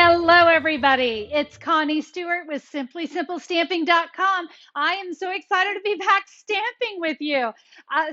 Hello, everybody. It's Connie Stewart with SimplySimpleStamping.com. I am so excited to be back stamping with you.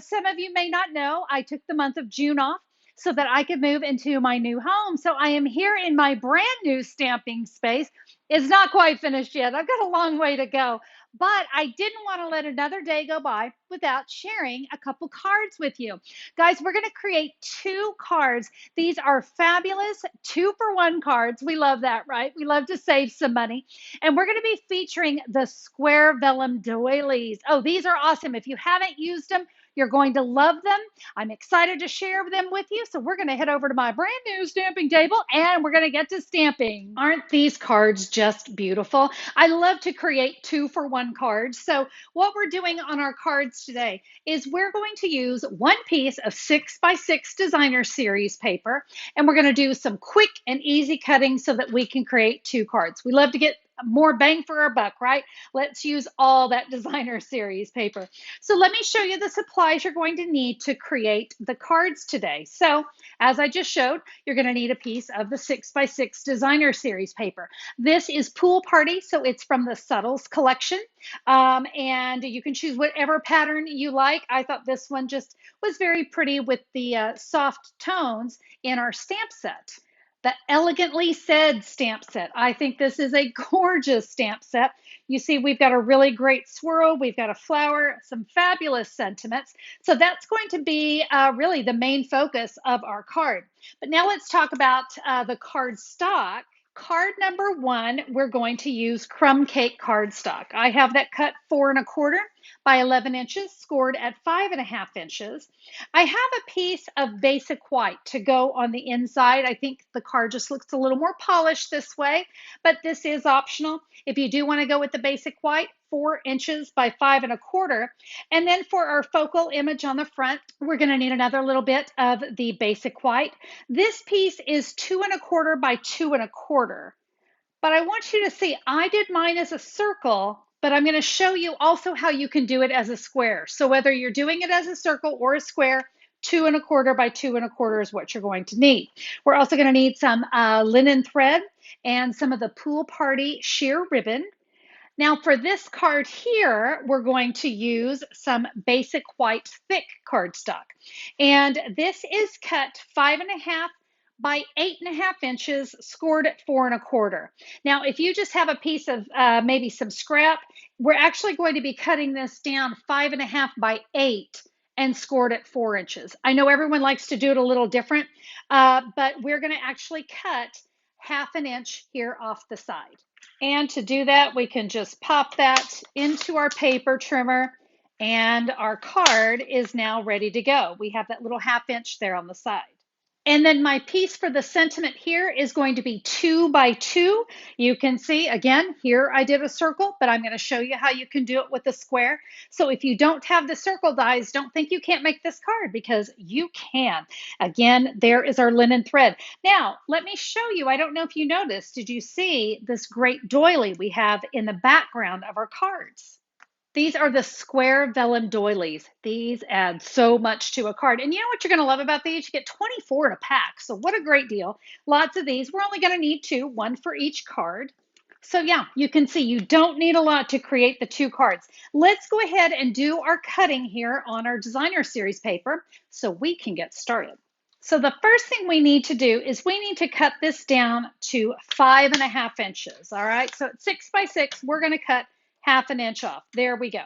Some of you may not know I took the month of June off so that I could move into my new home. So I am here in my brand new stamping space. It's not quite finished yet. I've got a long way to go, but I didn't want to let another day go by without sharing a couple cards with you. Guys, we're going to create 2 cards. These are fabulous 2-for-1 cards. We love that, right? We love to save some money. And we're going to be featuring the square vellum doilies. Oh, these are awesome. If you haven't used them, you're going to love them. I'm excited to share them with you. So we're going to head over to my brand new stamping table and we're going to get to stamping. Aren't these cards just beautiful? I love to create 2-for-1 cards. So what we're doing on our cards today is we're going to use one piece of 6x6 designer series paper, and we're going to do some quick and easy cutting so that we can create 2 cards. We love to get more bang for our buck, right? Let's use all that designer series paper. So let me show you the supplies you're going to need to create the cards today. So as I just showed, you're going to need a piece of the 6x6 designer series paper. This is Pool Party, so it's from the Subtles collection. And you can choose whatever pattern you like. I thought this one just was very pretty with the soft tones in our stamp set. The Elegantly Said stamp set. I think this is a gorgeous stamp set. You see, we've got a really great swirl. We've got a flower, some fabulous sentiments. So that's going to be really the main focus of our card. But now let's talk about the card stock. Card number 1, we're going to use Crumb Cake cardstock. I have that cut 4 1/4 by 11 inches, scored at 5 1/2 inches. I have a piece of basic white to go on the inside. I think the card just looks a little more polished this way, but this is optional. If you do want to go with the basic white, 4 inches by 5 1/4. And then for our focal image on the front, we're going to need another little bit of the basic white. This piece is 2 1/4 by 2 1/4. But I want you to see, I did mine as a circle, but I'm going to show you also how you can do it as a square. So whether you're doing it as a circle or a square, 2 1/4 by 2 1/4 is what you're going to need. We're also going to need some linen thread and some of the Pool Party sheer ribbon. Now for this card here, we're going to use some basic white thick cardstock. And this is cut 5 1/2 by 8 1/2 inches, scored at 4 1/4. Now, if you just have a piece of maybe some scrap, we're actually going to be cutting this down 5 1/2 by 8 and scored at 4 inches. I know everyone likes to do it a little different, but we're going to actually cut 1/2 inch here off the side. And to do that, we can just pop that into our paper trimmer and our card is now ready to go. We have that little 1/2 inch there on the side. And then my piece for the sentiment here is going to be 2 by 2. You can see, again, here I did a circle, but I'm going to show you how you can do it with a square. So if you don't have the circle dies, don't think you can't make this card because you can. Again, there is our linen thread. Now, let me show you. I don't know if you noticed, did you see this great doily we have in the background of our cards? These are the square vellum doilies. These add so much to a card. And you know what you're going to love about these? You get 24 in a pack. So what a great deal. Lots of these. We're only going to need 2, 1 for each card. So yeah, you can see you don't need a lot to create the 2 cards. Let's go ahead and do our cutting here on our designer series paper so we can get started. So the first thing we need to do is we need to cut this down to 5 1/2 inches. All right, so at 6 by 6, we're going to cut 1/2 inch off. There we go.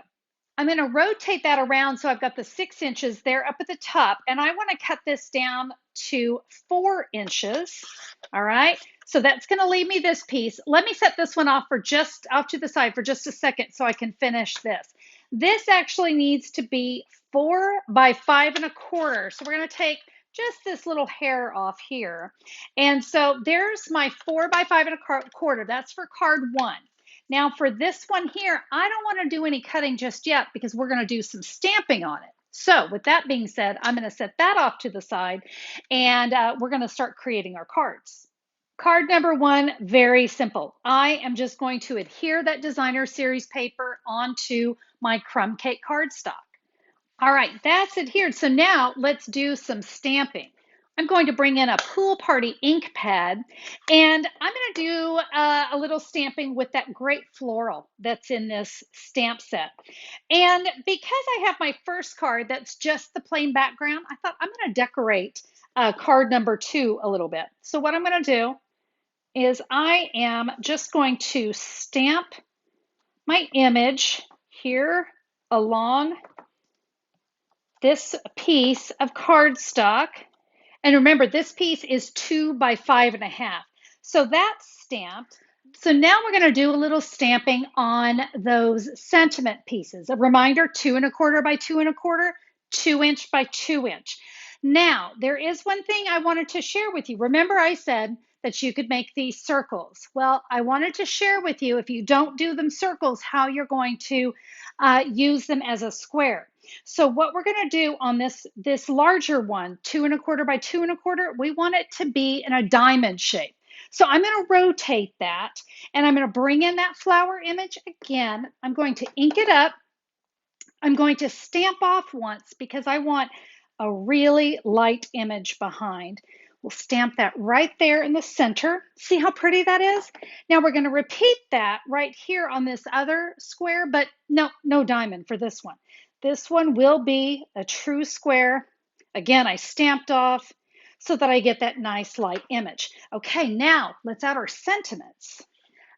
I'm going to rotate that around so I've got the 6 inches there up at the top, and I want to cut this down to 4 inches. All right, so that's going to leave me this piece. Let me set this one off to the side for just a second so I can finish this. This actually needs to be 4 by 5 1/4. So we're going to take just this little hair off here. And so there's my 4 by 5 1/4. That's for card 1. Now for this one here, I don't want to do any cutting just yet because we're going to do some stamping on it. So with that being said, I'm going to set that off to the side and we're going to start creating our cards. Card number 1, very simple. I am just going to adhere that designer series paper onto my Crumb Cake cardstock. All right, that's adhered. So now let's do some stamping. I'm going to bring in a Pool Party ink pad, and I'm going to do a little stamping with that great floral that's in this stamp set. And because I have my first card that's just the plain background, I thought I'm going to decorate card number 2 a little bit. So what I'm going to do is I am just going to stamp my image here along this piece of cardstock. And remember, this piece is 2 by 5.5. So that's stamped. So now we're going to do a little stamping on those sentiment pieces. A reminder, 2¼ by 2¼ 2" by 2". Now, there is one thing I wanted to share with you. Remember, I said that you could make these circles. Well, I wanted to share with you, if you don't do them circles, how you're going to use them as a square. So what we're going to do on this larger one, 2¼ by 2¼ we want it to be in a diamond shape. So I'm going to rotate that, and I'm going to bring in that flower image again. I'm going to ink it up. I'm going to stamp off once because I want a really light image behind. We'll stamp that right there in the center. See how pretty that is? Now we're going to repeat that right here on this other square, but no diamond for this one. This one will be a true square. Again, I stamped off so that I get that nice light image. Okay, now let's add our sentiments.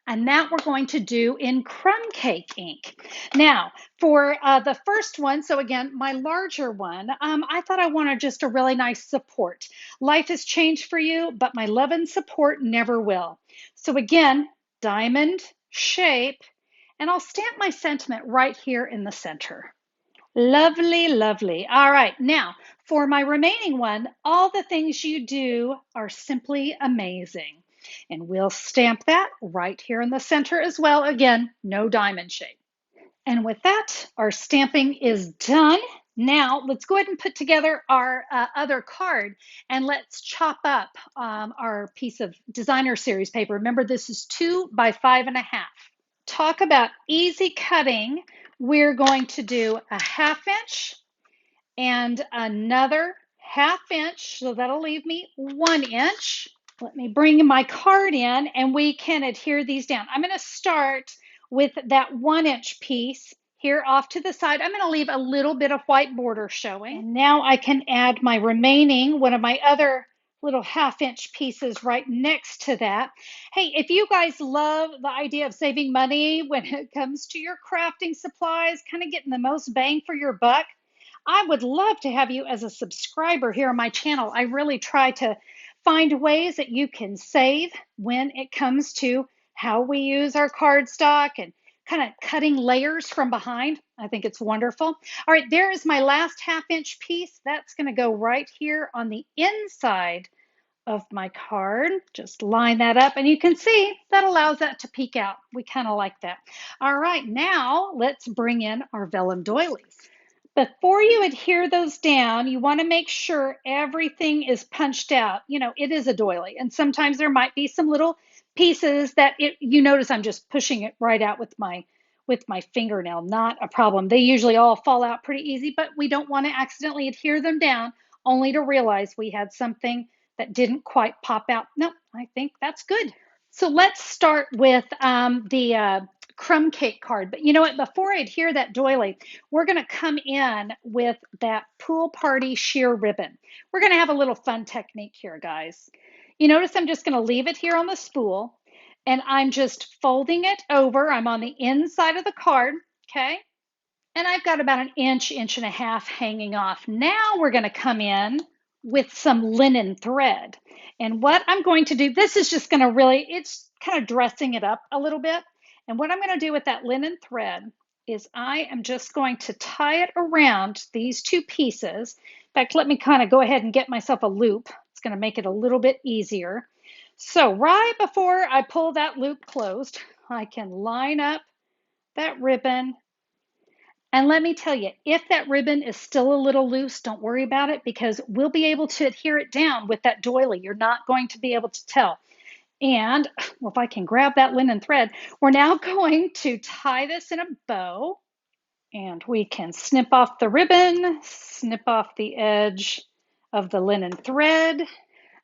And that we're going to do in Crumb Cake ink. Now, for the first one, so again, my larger one, I thought I wanted just a really nice support. Life has changed for you, but my love and support never will. So again, diamond shape, and I'll stamp my sentiment right here in the center. Lovely, lovely. All right, now for my remaining one, all the things you do are simply amazing. And we'll stamp that right here in the center as well. Again, no diamond shape. And with that, our stamping is done. Now let's go ahead and put together our other card, and let's chop up our piece of designer series paper. Remember, this is 2 by 5.5. Talk about easy cutting. We're going to do a 1/2 inch and another 1/2 inch, so that'll leave me 1 inch. Let me bring my card in and we can adhere these down. I'm going to start with that 1 inch piece here off to the side. I'm going to leave a little bit of white border showing. And now I can add my remaining, one of my other little 1/2 inch pieces right next to that. Hey, if you guys love the idea of saving money when it comes to your crafting supplies, kind of getting the most bang for your buck, I would love to have you as a subscriber here on my channel. I really try to find ways that you can save when it comes to how we use our cardstock and kind of cutting layers from behind. I think it's wonderful. All right, there is my last 1/2 inch piece. That's going to go right here on the inside of my card. Just line that up, and you can see that allows that to peek out. We kind of like that. All right, now let's bring in our vellum doilies. Before you adhere those down, you want to make sure everything is punched out. You know, it is a doily, and sometimes there might be some little pieces that you notice I'm just pushing it right out with my fingernail. Not a problem. They usually all fall out pretty easy, but we don't want to accidentally adhere them down only to realize we had something that didn't quite pop out. No, I think that's good. So let's start with the Crumb Cake card. But you know what? Before I adhere that doily, we're going to come in with that Pool Party sheer ribbon. We're going to have a little fun technique here, guys. You notice I'm just going to leave it here on the spool, and I'm just folding it over. I'm on the inside of the card, okay? And I've got about 1 inch, 1.5 inches hanging off. Now we're going to come in with some linen thread. And what I'm going to do, this is just going to really, it's kind of dressing it up a little bit. And what I'm going to do with that linen thread is I am just going to tie it around these 2 pieces. In fact, let me kind of go ahead and get myself a loop. It's going to make it a little bit easier. So right before I pull that loop closed, I can line up that ribbon. And let me tell you, if that ribbon is still a little loose, don't worry about it, because we'll be able to adhere it down with that doily. You're not going to be able to tell. And well, if I can grab that linen thread, we're now going to tie this in a bow, and we can snip off the ribbon, snip off the edge of the linen thread.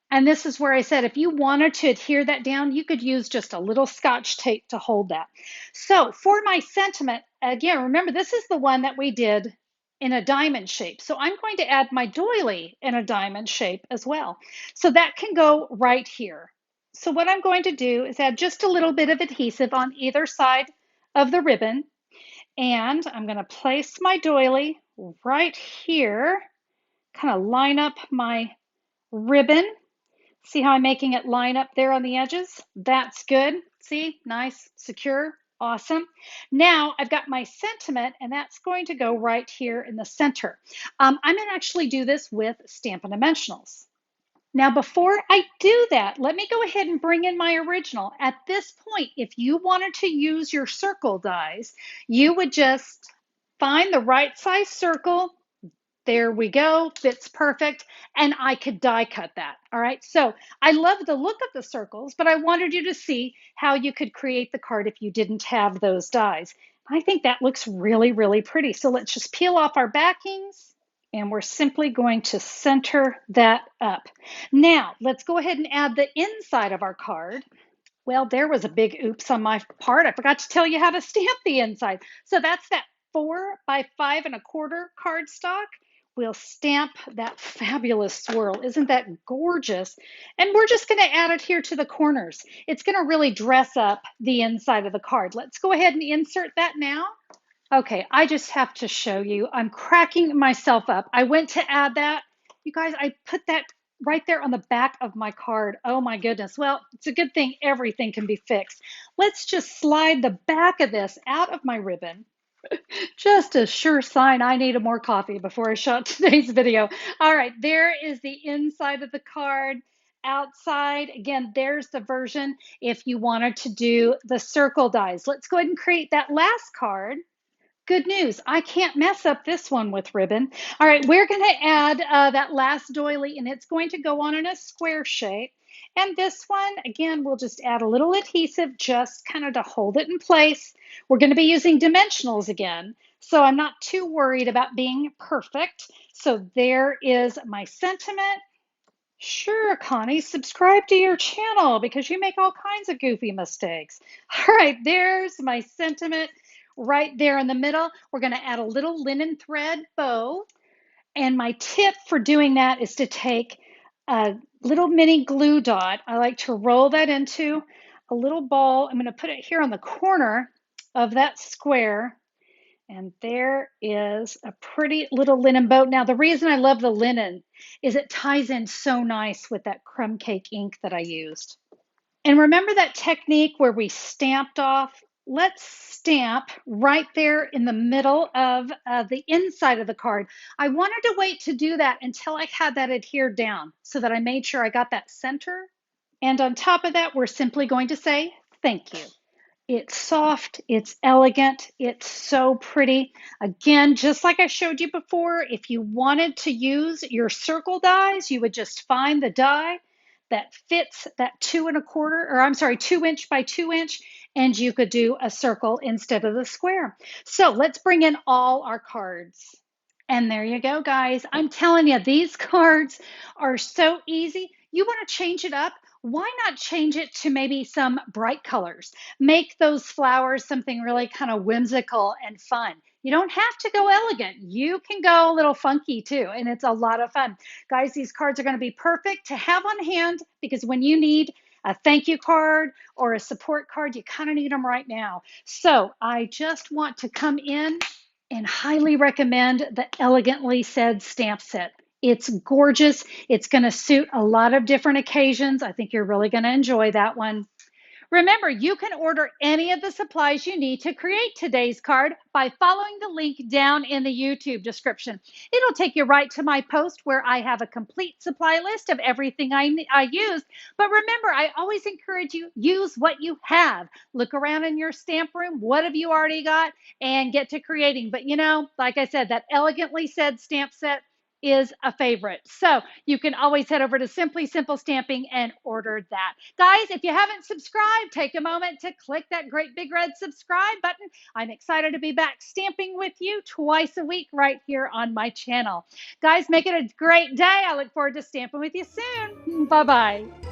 And this is where I said if you wanted to adhere that down, you could use just a little Scotch tape to hold that. So for my sentiment, again, remember this is the one that we did in a diamond shape. So I'm going to add my doily in a diamond shape as well. So that can go right here. So what I'm going to do is add just a little bit of adhesive on either side of the ribbon. And I'm going to place my doily right here, kind of line up my ribbon. See how I'm making it line up there on the edges? That's good. See, nice, secure, awesome. Now I've got my sentiment, and that's going to go right here in the center. I'm going to actually do this with Stampin' Dimensionals. Now, before I do that, let me go ahead and bring in my original. At this point, if you wanted to use your circle dies, you would just find the right size circle. There we go, fits perfect. And I could die cut that. All right. So I love the look of the circles, but I wanted you to see how you could create the card if you didn't have those dies. I think that looks really, really pretty. So let's just peel off our backings and we're simply going to center that up. Now let's go ahead and add the inside of our card. Well, there was a big oops on my part. I forgot to tell you how to stamp the inside. So that's that 4 by 5¼ cardstock. We'll stamp that fabulous swirl. Isn't that gorgeous? And we're just going to add it here to the corners. It's going to really dress up the inside of the card. Let's go ahead and insert that now. Okay, I just have to show you. I'm cracking myself up. I went to add that. You guys, I put that right there on the back of my card. Oh my goodness. Well, it's a good thing everything can be fixed. Let's just slide the back of this out of my ribbon. Just a sure sign I need more coffee before I shot today's video. All right, there is the inside of the card. Outside, again, there's the version if you wanted to do the circle dies. Let's go ahead and create that last card. Good news, I can't mess up this one with ribbon. All right, we're going to add that last doily, and it's going to go on in a square shape. And this one, again, we'll just add a little adhesive just kind of to hold it in place. We're going to be using dimensionals again, so I'm not too worried about being perfect. So there is my sentiment. Sure, Connie, subscribe to your channel because you make all kinds of goofy mistakes. All right, there's my sentiment right there in the middle. We're going to add a little linen thread bow. And my tip for doing that is to take a little mini glue dot. I like to roll that into a little ball. I'm going to put it here on the corner of that square. And there is a pretty little linen bow. Now, the reason I love the linen is it ties in so nice with that crumb cake ink that I used. And remember that technique where we stamped off? Let's stamp right there in the middle of the inside of the card. I wanted to wait to do that until I had that adhered down so that I made sure I got that center. And on top of that, we're simply going to say thank you. It's soft, it's elegant, it's so pretty. Again, just like I showed you before, if you wanted to use your circle dies, you would just find the die that fits that 2¼ or I'm sorry, 2" by 2", and you could do a circle instead of the square. So let's bring in all our cards. And there you go, guys. I'm telling you, these cards are so easy. You want to change it up? Why not change it to maybe some bright colors? Make those flowers something really kind of whimsical and fun. You don't have to go elegant. You can go a little funky too, and it's a lot of fun. Guys, these cards are going to be perfect to have on hand because when you need a thank you card or a support card, you kind of need them right now. So I just want to come in and highly recommend the Elegantly Said stamp set. It's gorgeous. It's going to suit a lot of different occasions. I think you're really going to enjoy that one. Remember, you can order any of the supplies you need to create today's card by following the link down in the YouTube description. It'll take you right to my post where I have a complete supply list of everything I use. But remember, I always encourage you, use what you have. Look around in your stamp room. What have you already got? And get to creating. But you know, like I said, that Elegantly Said stamp set, is a favorite. So you can always head over to Simply Simple Stamping and order that. Guys, if you haven't subscribed, take a moment to click that great big red subscribe button. I'm excited to be back stamping with you twice a week right here on my channel. Guys, make it a great day. I look forward to stamping with you soon. Bye-bye.